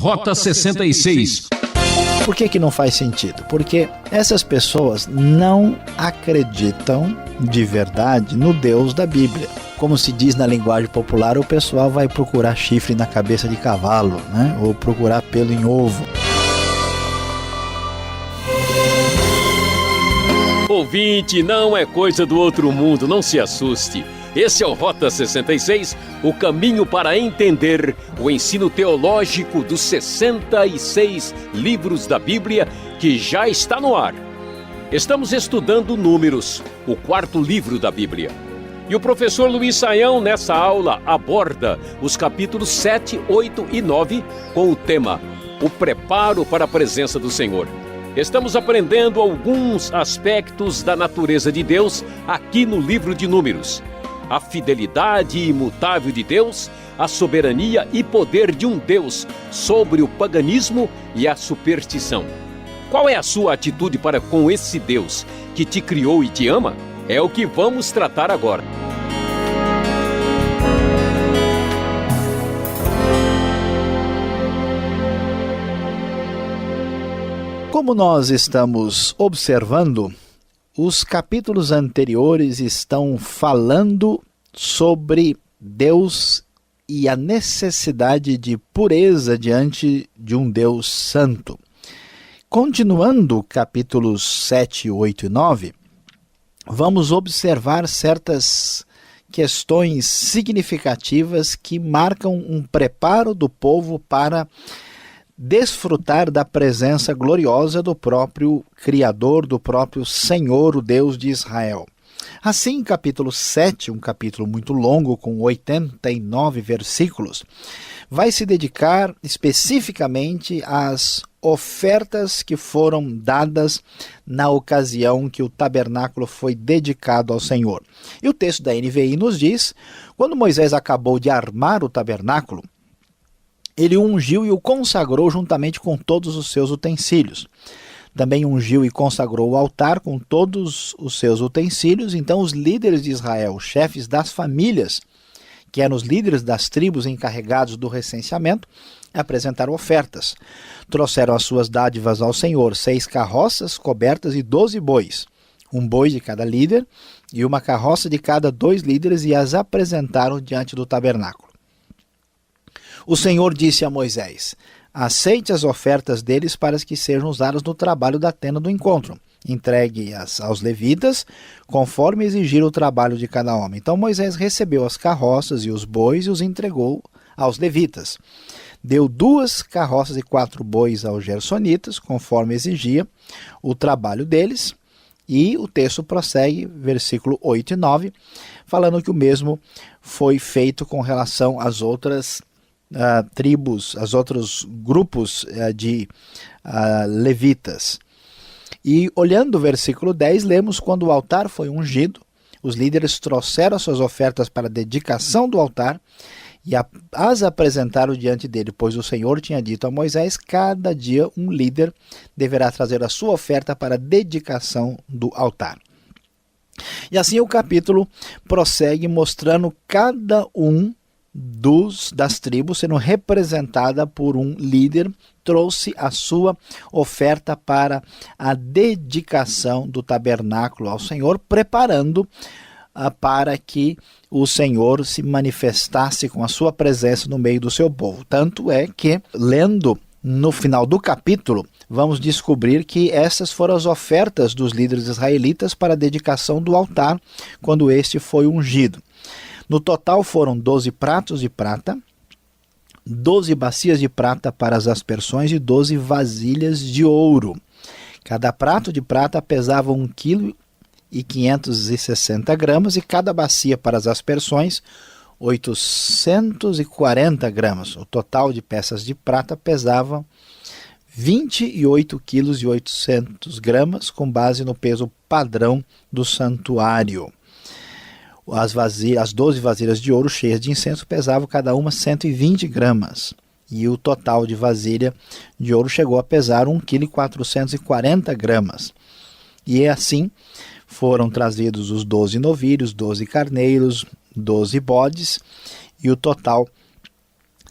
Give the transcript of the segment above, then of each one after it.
Rota 66. Por que não faz sentido? Porque essas pessoas não acreditam de verdade no Deus da Bíblia. Como se diz na linguagem popular, o pessoal vai procurar chifre na cabeça de cavalo, né? Ou procurar pelo em ovo. Ouvinte, não é coisa do outro mundo, não se assuste. Esse é o Rota 66, o caminho para entender o ensino teológico dos 66 livros da Bíblia que já está no ar. Estamos estudando Números, o quarto livro da Bíblia. E o professor Luiz Saião, nessa aula, aborda os capítulos 7, 8 e 9 com o tema O Preparo para a Presença do Senhor. Estamos aprendendo alguns aspectos da natureza de Deus aqui no livro de Números. A fidelidade imutável de Deus, a soberania e poder de um Deus sobre o paganismo e a superstição. Qual é a sua atitude para com esse Deus que te criou e te ama? É o que vamos tratar agora. Como nós estamos observando, os capítulos anteriores estão falando sobre Deus e a necessidade de pureza diante de um Deus santo. Continuando capítulos 7, 8 e 9, vamos observar certas questões significativas que marcam um preparo do povo para desfrutar da presença gloriosa do próprio Criador, do próprio Senhor, o Deus de Israel. Assim, capítulo 7, um capítulo muito longo, com 89 versículos, vai se dedicar especificamente às ofertas que foram dadas na ocasião que o tabernáculo foi dedicado ao Senhor. E o texto da NVI nos diz, quando Moisés acabou de armar o tabernáculo, ele o ungiu e o consagrou juntamente com todos os seus utensílios. Também ungiu e consagrou o altar com todos os seus utensílios. Então os líderes de Israel, os chefes das famílias, que eram os líderes das tribos encarregados do recenseamento, apresentaram ofertas. Trouxeram as suas dádivas ao Senhor, 6 carroças cobertas e 12 bois. Um boi de cada líder e uma carroça de cada 2 líderes, e as apresentaram diante do tabernáculo. O Senhor disse a Moisés: aceite as ofertas deles para que sejam usadas no trabalho da tenda do encontro. Entregue-as aos levitas, conforme exigir o trabalho de cada homem. Então Moisés recebeu as carroças e os bois e os entregou aos levitas. Deu 2 carroças e 4 bois aos gersonitas, conforme exigia o trabalho deles. E o texto prossegue, versículo 8 e 9, falando que o mesmo foi feito com relação às outras tribos, aos outros grupos de levitas. E olhando o versículo 10, lemos: quando o altar foi ungido, os líderes trouxeram as suas ofertas para a dedicação do altar e as apresentaram diante dele, pois o Senhor tinha dito a Moisés: cada dia um líder deverá trazer a sua oferta para a dedicação do altar. E assim o capítulo prossegue mostrando cada um das tribos sendo representada por um líder, trouxe a sua oferta para a dedicação do tabernáculo ao Senhor, preparando para que o Senhor se manifestasse com a sua presença no meio do seu povo. Tanto é que, lendo no final do capítulo, vamos descobrir que essas foram as ofertas dos líderes israelitas para a dedicação do altar, quando este foi ungido. No total foram 12 pratos de prata, 12 bacias de prata para as aspersões e 12 vasilhas de ouro. Cada prato de prata pesava 1,560 kg e cada bacia para as aspersões 840 gramas. O total de peças de prata pesava 28,8 kg, com base no peso padrão do santuário. As 12 vasilhas de ouro cheias de incenso pesavam cada uma 120 gramas. E o total de vasilha de ouro chegou a pesar 1,440 kg. E assim foram trazidos os 12 novilhos, 12 carneiros, 12 bodes, e o total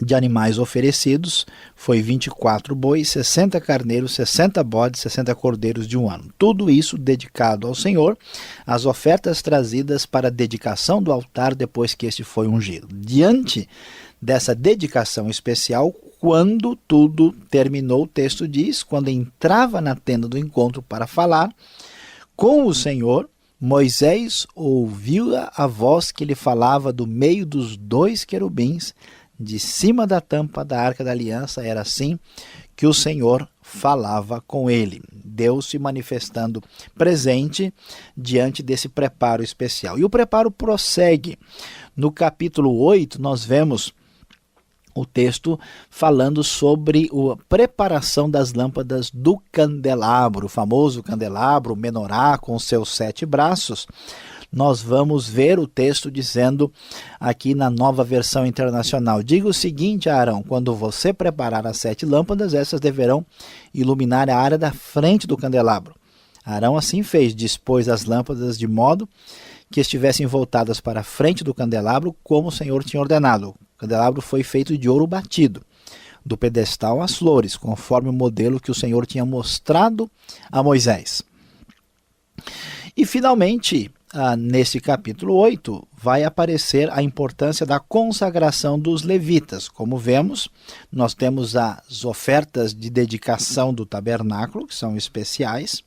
de animais oferecidos foi 24 bois, 60 carneiros, 60 bodes, 60 cordeiros de um ano. Tudo isso dedicado ao Senhor, as ofertas trazidas para a dedicação do altar depois que este foi ungido. Diante dessa dedicação especial, quando tudo terminou, o texto diz, quando entrava na tenda do encontro para falar com o Senhor, Moisés ouviu a voz que lhe falava do meio dos dois querubins, de cima da tampa da Arca da Aliança. Era assim que o Senhor falava com ele. Deus se manifestando presente diante desse preparo especial. E o preparo prossegue. No capítulo 8, nós vemos o texto falando sobre a preparação das lâmpadas do candelabro, o famoso candelabro, o menorá com seus 7 braços. Nós vamos ver o texto dizendo aqui na Nova Versão Internacional: diga o seguinte a Arão, quando você preparar as 7 lâmpadas, essas deverão iluminar a área da frente do candelabro. Arão assim fez, dispôs as lâmpadas de modo que estivessem voltadas para a frente do candelabro, como o Senhor tinha ordenado. O candelabro foi feito de ouro batido, do pedestal às flores, conforme o modelo que o Senhor tinha mostrado a Moisés. E finalmente, neste capítulo 8, vai aparecer a importância da consagração dos levitas. Como vemos, nós temos as ofertas de dedicação do tabernáculo, que são especiais,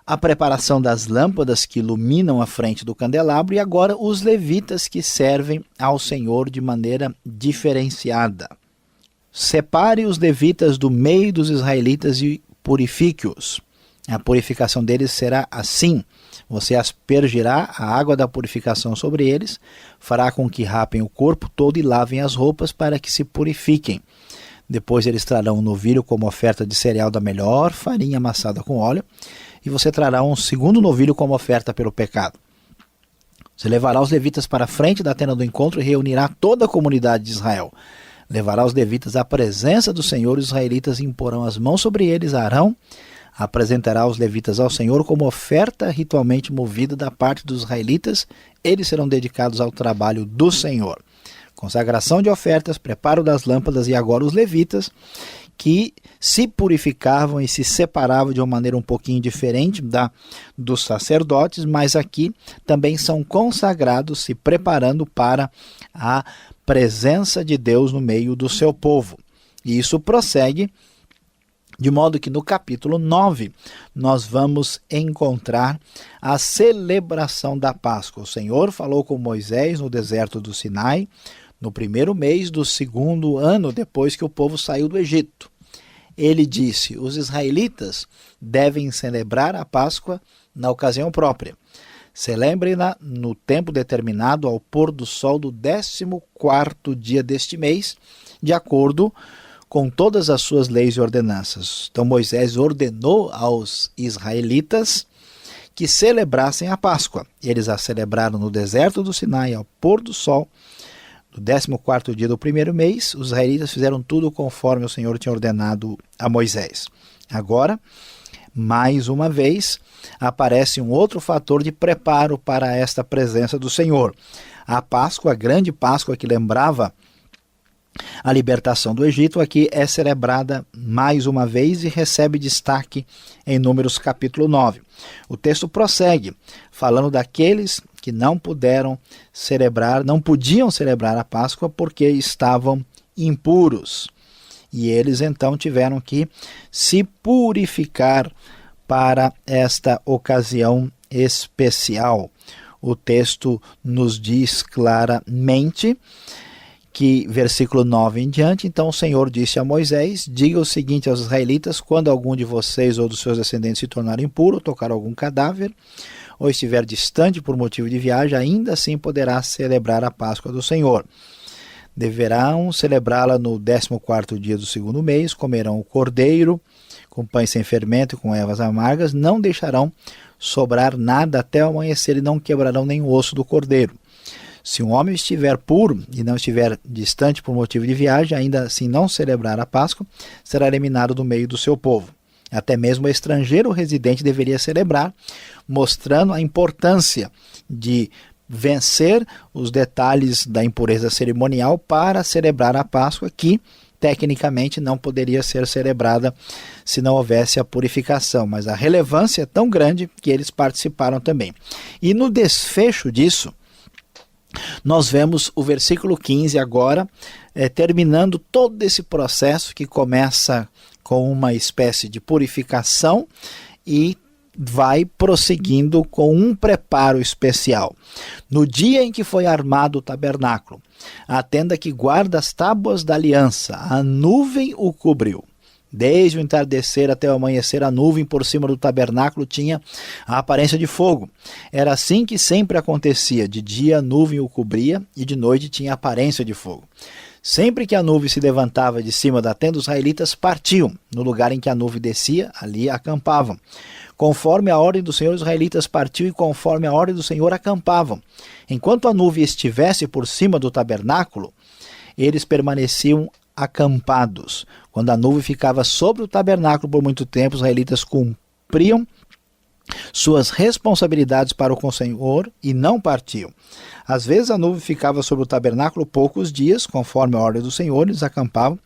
a preparação das lâmpadas que iluminam a frente do candelabro e agora os levitas que servem ao Senhor de maneira diferenciada. Separe os levitas do meio dos israelitas e purifique-os. A purificação deles será assim: você aspergirá a água da purificação sobre eles, fará com que rapem o corpo todo e lavem as roupas para que se purifiquem. Depois eles trarão um novilho como oferta de cereal da melhor farinha amassada com óleo, e você trará um segundo novilho como oferta pelo pecado. Você levará os levitas para a frente da tenda do encontro e reunirá toda a comunidade de Israel. Levará os levitas à presença do Senhor, e os israelitas imporão as mãos sobre eles. Arão apresentará os levitas ao Senhor como oferta ritualmente movida da parte dos israelitas. Eles serão dedicados ao trabalho do Senhor. Consagração de ofertas, preparo das lâmpadas e agora os levitas, que se purificavam e se separavam de uma maneira um pouquinho diferente dos sacerdotes, mas aqui também são consagrados, se preparando para a presença de Deus no meio do seu povo. E isso prossegue, de modo que no capítulo 9 nós vamos encontrar a celebração da Páscoa. O Senhor falou com Moisés no deserto do Sinai, no primeiro mês do 2º ano depois que o povo saiu do Egito. Ele disse: os israelitas devem celebrar a Páscoa na ocasião própria. Celebrem-na no tempo determinado ao pôr do sol do 14º dia deste mês, de acordo com todas as suas leis e ordenanças. Então Moisés ordenou aos israelitas que celebrassem a Páscoa. Eles a celebraram no deserto do Sinai ao pôr do sol do 14º dia do primeiro mês. Os israelitas fizeram tudo conforme o Senhor tinha ordenado a Moisés. Agora, mais uma vez, aparece um outro fator de preparo para esta presença do Senhor. A Páscoa, a grande Páscoa que lembrava a libertação do Egito, aqui é celebrada mais uma vez e recebe destaque em Números capítulo 9. O texto prossegue, falando daqueles que não podiam celebrar a Páscoa porque estavam impuros. E eles então tiveram que se purificar para esta ocasião especial. O texto nos diz claramente que, versículo 9 em diante, então o Senhor disse a Moisés: diga o seguinte aos israelitas: quando algum de vocês ou dos seus descendentes se tornar impuro, tocar algum cadáver, ou estiver distante por motivo de viagem, ainda assim poderá celebrar a Páscoa do Senhor. Deverão celebrá-la no 14º dia do 2º mês, comerão o cordeiro com pães sem fermento e com ervas amargas, não deixarão sobrar nada até o amanhecer e não quebrarão nem o osso do cordeiro. Se um homem estiver puro e não estiver distante por motivo de viagem, ainda assim não celebrar a Páscoa, será eliminado do meio do seu povo. Até mesmo o estrangeiro residente deveria celebrar, mostrando a importância de vencer os detalhes da impureza cerimonial para celebrar a Páscoa, que tecnicamente não poderia ser celebrada se não houvesse a purificação, mas a relevância é tão grande que eles participaram também. E no desfecho disso, nós vemos o versículo 15 agora, terminando todo esse processo que começa com uma espécie de purificação e vai prosseguindo com um preparo especial. No dia em que foi armado o tabernáculo, a tenda que guarda as tábuas da aliança, a nuvem o cobriu. Desde o entardecer até o amanhecer, a nuvem por cima do tabernáculo tinha a aparência de fogo. Era assim que sempre acontecia. De dia a nuvem o cobria e de noite tinha a aparência de fogo. Sempre que a nuvem se levantava de cima da tenda, os israelitas partiam. No lugar em que a nuvem descia, ali acampavam. Conforme a ordem do Senhor, os israelitas partiam e conforme a ordem do Senhor acampavam. Enquanto a nuvem estivesse por cima do tabernáculo, eles permaneciam acampados. Quando a nuvem ficava sobre o tabernáculo por muito tempo, os israelitas cumpriam suas responsabilidades para com o Senhor e não partiam. Às vezes a nuvem ficava sobre o tabernáculo poucos dias, conforme a ordem do Senhor, eles acampavam,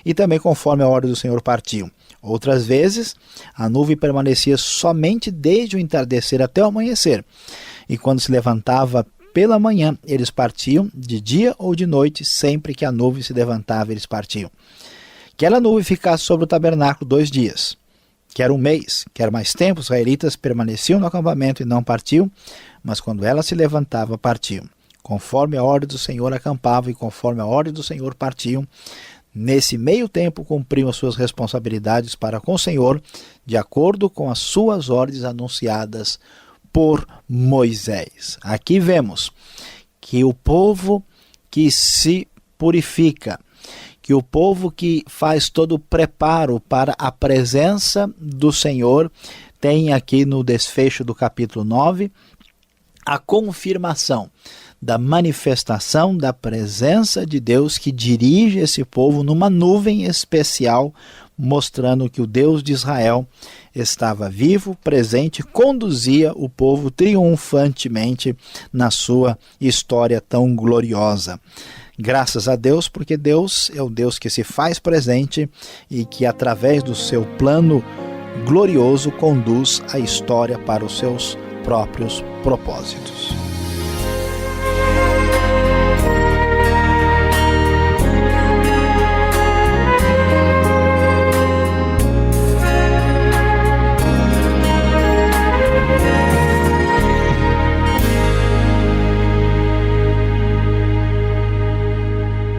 e também conforme a ordem do Senhor partiam. Outras vezes, a nuvem permanecia somente desde o entardecer até o amanhecer, e quando se levantava pela manhã, eles partiam, de dia ou de noite, sempre que a nuvem se levantava, eles partiam. Quer a nuvem ficasse sobre o tabernáculo 2 dias, quer um mês, quer mais tempo, os israelitas permaneciam no acampamento e não partiam, mas quando ela se levantava, partiam. Conforme a ordem do Senhor acampavam e conforme a ordem do Senhor partiam. Nesse meio tempo cumpriam as suas responsabilidades para com o Senhor, de acordo com as suas ordens anunciadas por Moisés. Aqui vemos que o povo que se purifica, que o povo que faz todo o preparo para a presença do Senhor, tem aqui no desfecho do capítulo 9 a confirmação da manifestação da presença de Deus que dirige esse povo numa nuvem especial, mostrando que o Deus de Israel estava vivo, presente, conduzia o povo triunfantemente na sua história tão gloriosa. Graças a Deus, porque Deus é o Deus que se faz presente e que através do seu plano glorioso conduz a história para os seus próprios propósitos.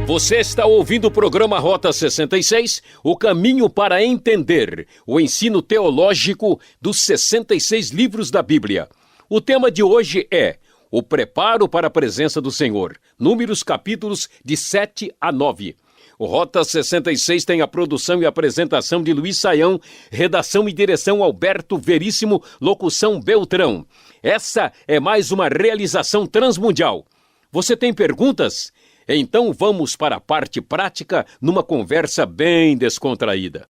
Você está ouvindo o programa Rota 66, o caminho para entender o ensino teológico dos 66 livros da Bíblia. O tema de hoje é o preparo para a presença do Senhor, Números capítulos de 7 a 9. O Rota 66 tem a produção e apresentação de Luiz Saião, redação e direção Alberto Veríssimo, locução Beltrão. Essa é mais uma realização transmundial. Você tem perguntas? Então vamos para a parte prática numa conversa bem descontraída.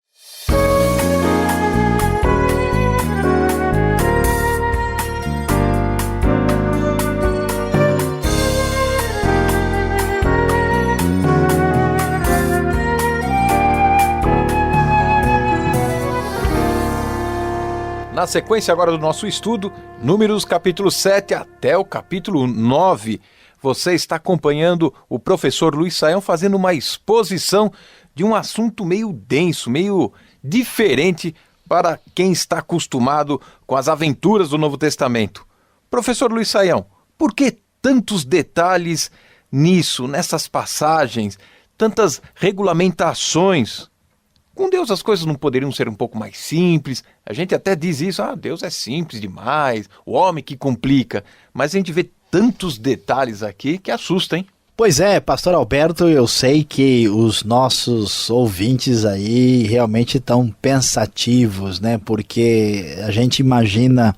Na sequência agora do nosso estudo, Números capítulo 7 até o capítulo 9, você está acompanhando o professor Luiz Saião fazendo uma exposição de um assunto meio denso, meio diferente para quem está acostumado com as aventuras do Novo Testamento. Professor Luiz Saião, por que tantos detalhes nisso, nessas passagens, tantas regulamentações? Com Deus as coisas não poderiam ser um pouco mais simples? A gente até diz isso, Deus é simples demais, o homem que complica, mas a gente vê tantos detalhes aqui que assustam, hein? Pois é, pastor Alberto, eu sei que os nossos ouvintes aí realmente estão pensativos, né? Porque a gente imagina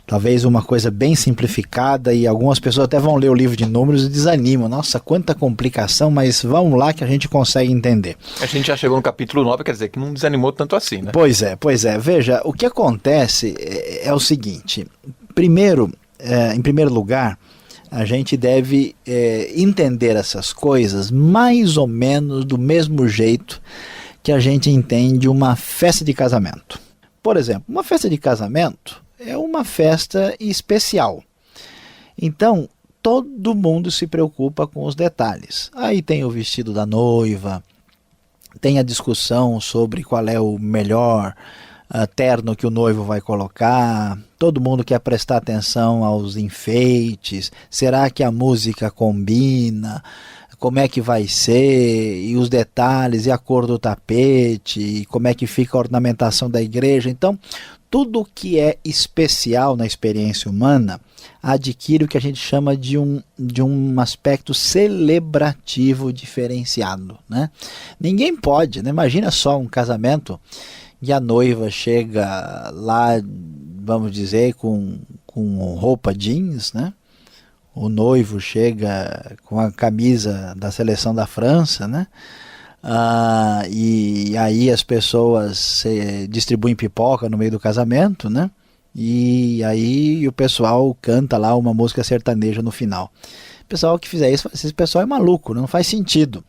talvez uma coisa bem simplificada e algumas pessoas até vão ler o livro de Números e desanimam. Nossa, quanta complicação, mas vamos lá que a gente consegue entender. A gente já chegou no capítulo 9, quer dizer que não desanimou tanto assim, né? Pois é. Veja, o que acontece é o seguinte. Primeiro, em primeiro lugar, a gente deve entender essas coisas mais ou menos do mesmo jeito que a gente entende uma festa de casamento. Por exemplo, uma festa de casamento é uma festa especial. Então, todo mundo se preocupa com os detalhes. Aí tem o vestido da noiva, tem a discussão sobre qual é o melhor terno que o noivo vai colocar, todo mundo quer prestar atenção aos enfeites, será que a música combina, como é que vai ser, e os detalhes, e a cor do tapete, e como é que fica a ornamentação da igreja. Então, tudo que é especial na experiência humana adquire o que a gente chama de um aspecto celebrativo diferenciado, né? Ninguém pode, né? Imagina só um casamento e a noiva chega lá, vamos dizer, com roupa jeans, né? O noivo chega com a camisa da seleção da França, né? E aí as pessoas distribuem pipoca no meio do casamento, né? E aí o pessoal canta lá uma música sertaneja no final. O pessoal que fizer isso, esse pessoal é maluco, não faz sentido.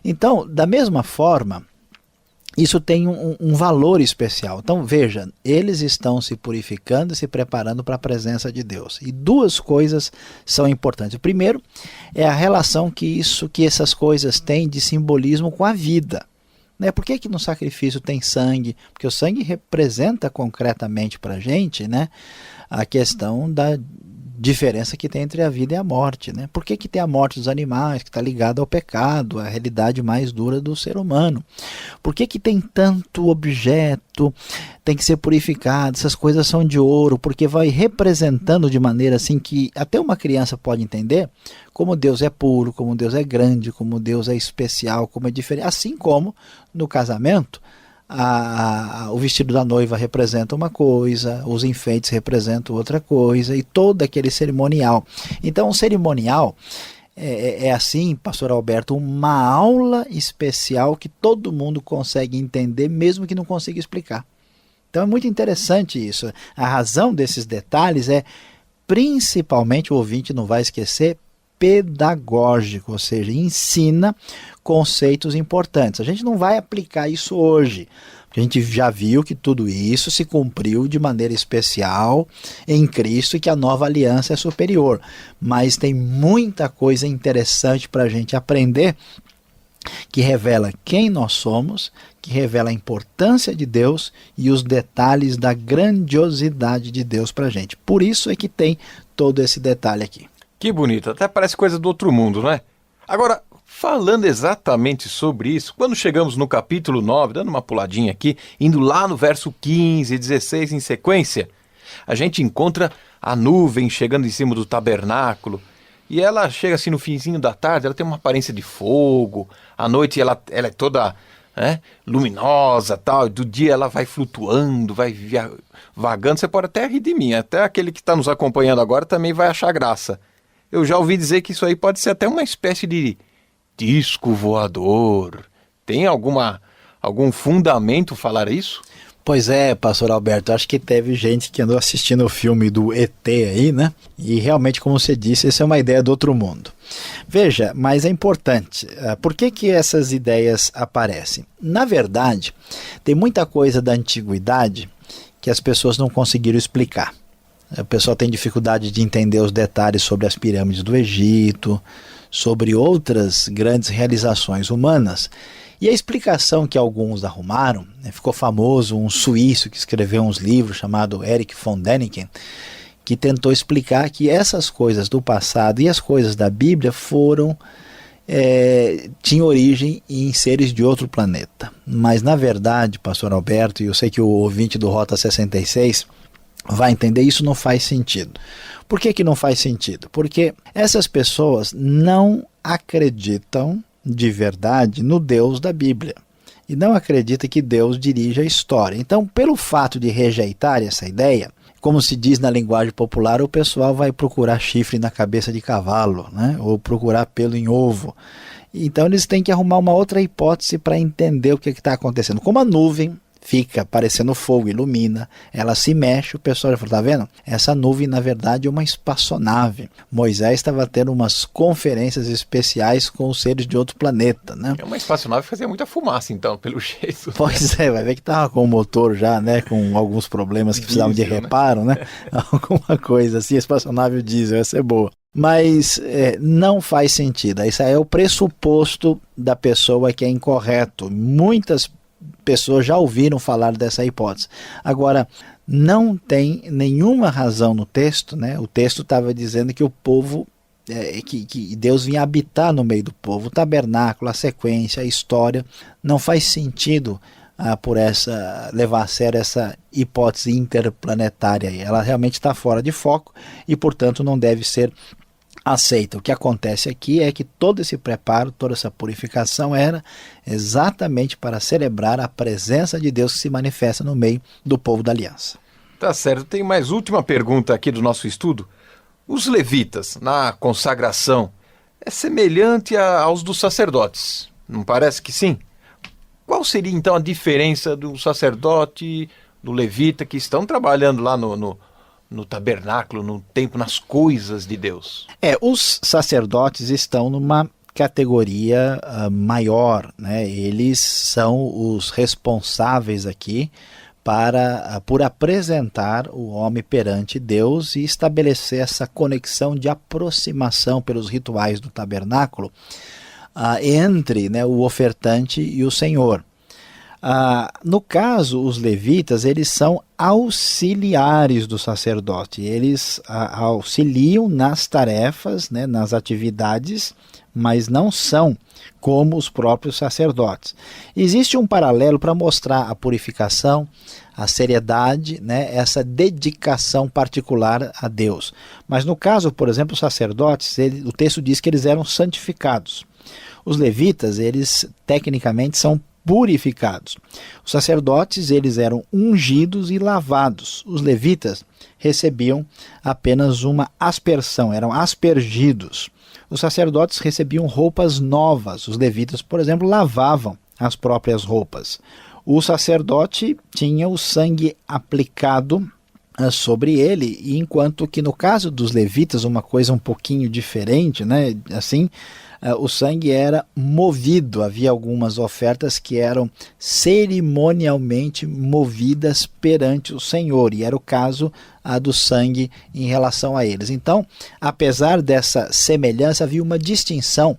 Então, da mesma forma, isso tem um valor especial. Então veja, eles estão se purificando e se preparando para a presença de Deus. E duas coisas são importantes. O primeiro é a relação que essas coisas têm de simbolismo com a vida. Né? Por que no sacrifício tem sangue? Porque o sangue representa concretamente para a gente, né, a questão da diferença que tem entre a vida e a morte, né? Por que tem a morte dos animais, que está ligada ao pecado, a realidade mais dura do ser humano? Por que tem tanto objeto, tem que ser purificado, essas coisas são de ouro? Porque vai representando de maneira assim que até uma criança pode entender como Deus é puro, como Deus é grande, como Deus é especial, como é diferente. Assim como no casamento, o vestido da noiva representa uma coisa, os enfeites representam outra coisa, e todo aquele cerimonial. Então o cerimonial é assim, pastor Alberto, uma aula especial que todo mundo consegue entender, mesmo que não consiga explicar. Então é muito interessante isso. A razão desses detalhes é, principalmente, o ouvinte não vai esquecer, pedagógico, ou seja, ensina conceitos importantes. A gente não vai aplicar isso hoje, porque a gente já viu que tudo isso se cumpriu de maneira especial em Cristo e que a nova aliança é superior. Mas tem muita coisa interessante para a gente aprender, que revela quem nós somos, que revela a importância de Deus e os detalhes da grandiosidade de Deus para a gente. Por isso é que tem todo esse detalhe aqui. Que bonito, até parece coisa do outro mundo, não é? Agora, falando exatamente sobre isso, quando chegamos no capítulo 9, dando uma puladinha aqui, indo lá no verso 15 e 16 em sequência, a gente encontra a nuvem chegando em cima do tabernáculo, e ela chega assim no finzinho da tarde, ela tem uma aparência de fogo, à noite ela é toda luminosa, tal, do dia ela vai flutuando, vai vagando. Você pode até rir de mim, até aquele que está nos acompanhando agora também vai achar graça. Eu já ouvi dizer que isso aí pode ser até uma espécie de disco voador. Tem algum fundamento falar isso? Pois é, pastor Alberto, acho que teve gente que andou assistindo o filme do ET aí, né? E realmente, como você disse, essa é uma ideia do outro mundo. Veja, mas é importante. Por que essas ideias aparecem? Na verdade, tem muita coisa da antiguidade que as pessoas não conseguiram explicar. O pessoal tem dificuldade de entender os detalhes sobre as pirâmides do Egito, sobre outras grandes realizações humanas. E a explicação que alguns arrumaram, ficou famoso um suíço que escreveu uns livros chamado Erich von Däniken, que tentou explicar que essas coisas do passado e as coisas da Bíblia tinham origem em seres de outro planeta. Mas na verdade, pastor Alberto, e eu sei que o ouvinte do Rota 66 vai entender, isso não faz sentido. Por que não faz sentido? Porque essas pessoas não acreditam de verdade no Deus da Bíblia. E não acreditam que Deus dirige a história. Então, pelo fato de rejeitar essa ideia, como se diz na linguagem popular, o pessoal vai procurar chifre na cabeça de cavalo, né? Ou procurar pelo em ovo. Então eles têm que arrumar uma outra hipótese para entender o que está acontecendo. Como a nuvem fica parecendo fogo, ilumina, ela se mexe, o pessoal já falou, tá vendo? Essa nuvem, na verdade, é uma espaçonave. Moisés estava tendo umas conferências especiais com os seres de outro planeta, né? É uma espaçonave que fazia muita fumaça, então, pelo jeito. Pois é, vai ver que estava com o motor já, né, com alguns problemas que precisavam de reparo, né? Alguma coisa assim, a espaçonave diesel, essa é boa. Mas não faz sentido. Isso aí é o pressuposto da pessoa que é incorreto. Muitas pessoas já ouviram falar dessa hipótese. Agora, não tem nenhuma razão no texto, né? O texto estava dizendo que o povo, que Deus vinha habitar no meio do povo. O tabernáculo, a sequência, a história, não faz sentido levar a sério essa hipótese interplanetária. Ela realmente está fora de foco e, portanto, não deve ser aceita. O que acontece aqui é que todo esse preparo, toda essa purificação era exatamente para celebrar a presença de Deus que se manifesta no meio do povo da aliança. Tá certo, tem mais última pergunta aqui do nosso estudo. Os levitas, na consagração, é semelhante aos dos sacerdotes, não parece que sim? Qual seria então a diferença do sacerdote, do levita, que estão trabalhando lá no tabernáculo, no templo, nas coisas de Deus? Os sacerdotes estão numa categoria maior, né? Eles são os responsáveis aqui por apresentar o homem perante Deus e estabelecer essa conexão de aproximação pelos rituais do tabernáculo entre, né, o ofertante e o Senhor. No caso, os levitas, eles são auxiliares do sacerdote, eles auxiliam nas tarefas, né, nas atividades, mas não são como os próprios sacerdotes. Existe um paralelo para mostrar a purificação, a seriedade, né, essa dedicação particular a Deus. Mas no caso, por exemplo, os sacerdotes, o texto diz que eles eram santificados. Os levitas, eles tecnicamente são purificados. Os sacerdotes, eles eram ungidos e lavados. Os levitas recebiam apenas uma aspersão, eram aspergidos. Os sacerdotes recebiam roupas novas. Os levitas, por exemplo, lavavam as próprias roupas. O sacerdote tinha o sangue aplicado sobre ele, enquanto que no caso dos levitas, uma coisa um pouquinho diferente, né? Assim, o sangue era movido. Havia algumas ofertas que eram cerimonialmente movidas perante o Senhor, e era o caso do sangue em relação a eles. Então, apesar dessa semelhança, havia uma distinção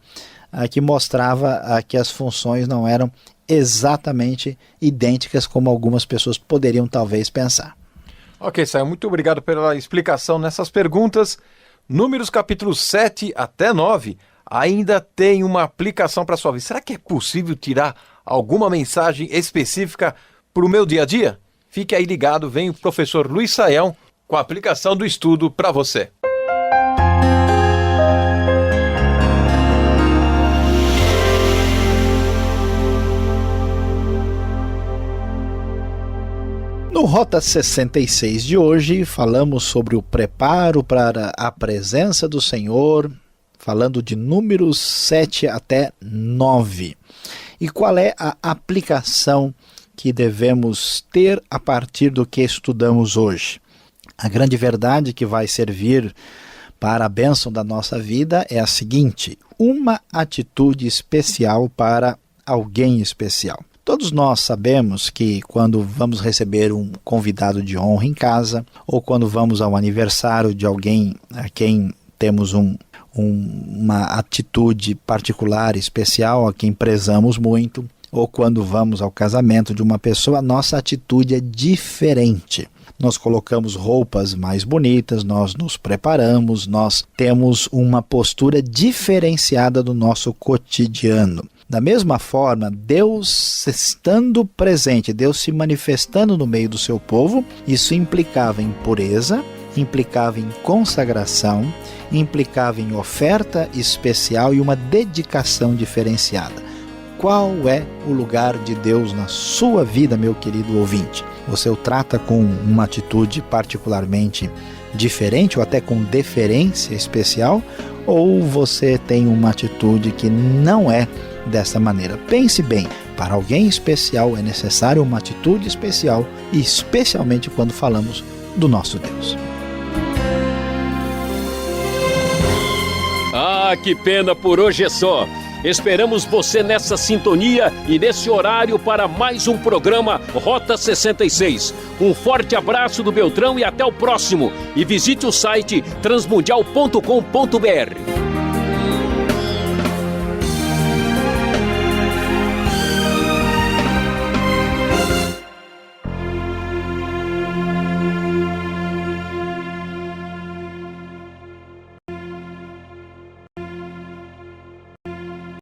que mostrava que as funções não eram exatamente idênticas como algumas pessoas poderiam talvez pensar. Ok, Saio, muito obrigado pela explicação nessas perguntas. Números capítulo 7 até 9 ainda tem uma aplicação para a sua vida. Será que é possível tirar alguma mensagem específica para o meu dia a dia? Fique aí ligado, vem o professor Luiz Saião com a aplicação do estudo para você. No Rota 66 de hoje, falamos sobre o preparo para a presença do Senhor, falando de Números 7 até 9. E qual é a aplicação que devemos ter a partir do que estudamos hoje? A grande verdade que vai servir para a bênção da nossa vida é a seguinte: uma atitude especial para alguém especial. Todos nós sabemos que quando vamos receber um convidado de honra em casa, ou quando vamos ao aniversário de alguém a quem temos uma atitude particular, especial, a quem prezamos muito, ou quando vamos ao casamento de uma pessoa, nossa atitude é diferente. Nós colocamos roupas mais bonitas, nós nos preparamos, nós temos uma postura diferenciada do nosso cotidiano. Da mesma forma, Deus estando presente, Deus se manifestando no meio do seu povo, isso implicava em pureza, implicava em consagração, implicava em oferta especial e uma dedicação diferenciada. Qual é o lugar de Deus na sua vida, meu querido ouvinte? Você o trata com uma atitude particularmente diferente ou até com deferência especial? Ou você tem uma atitude que não é dessa maneira? Pense bem, para alguém especial é necessária uma atitude especial, e especialmente quando falamos do nosso Deus. Ah, que pena, por hoje é só. Esperamos você nessa sintonia e nesse horário para mais um programa Rota 66. Um forte abraço do Beltrão e até o próximo. E visite o site transmundial.com.br.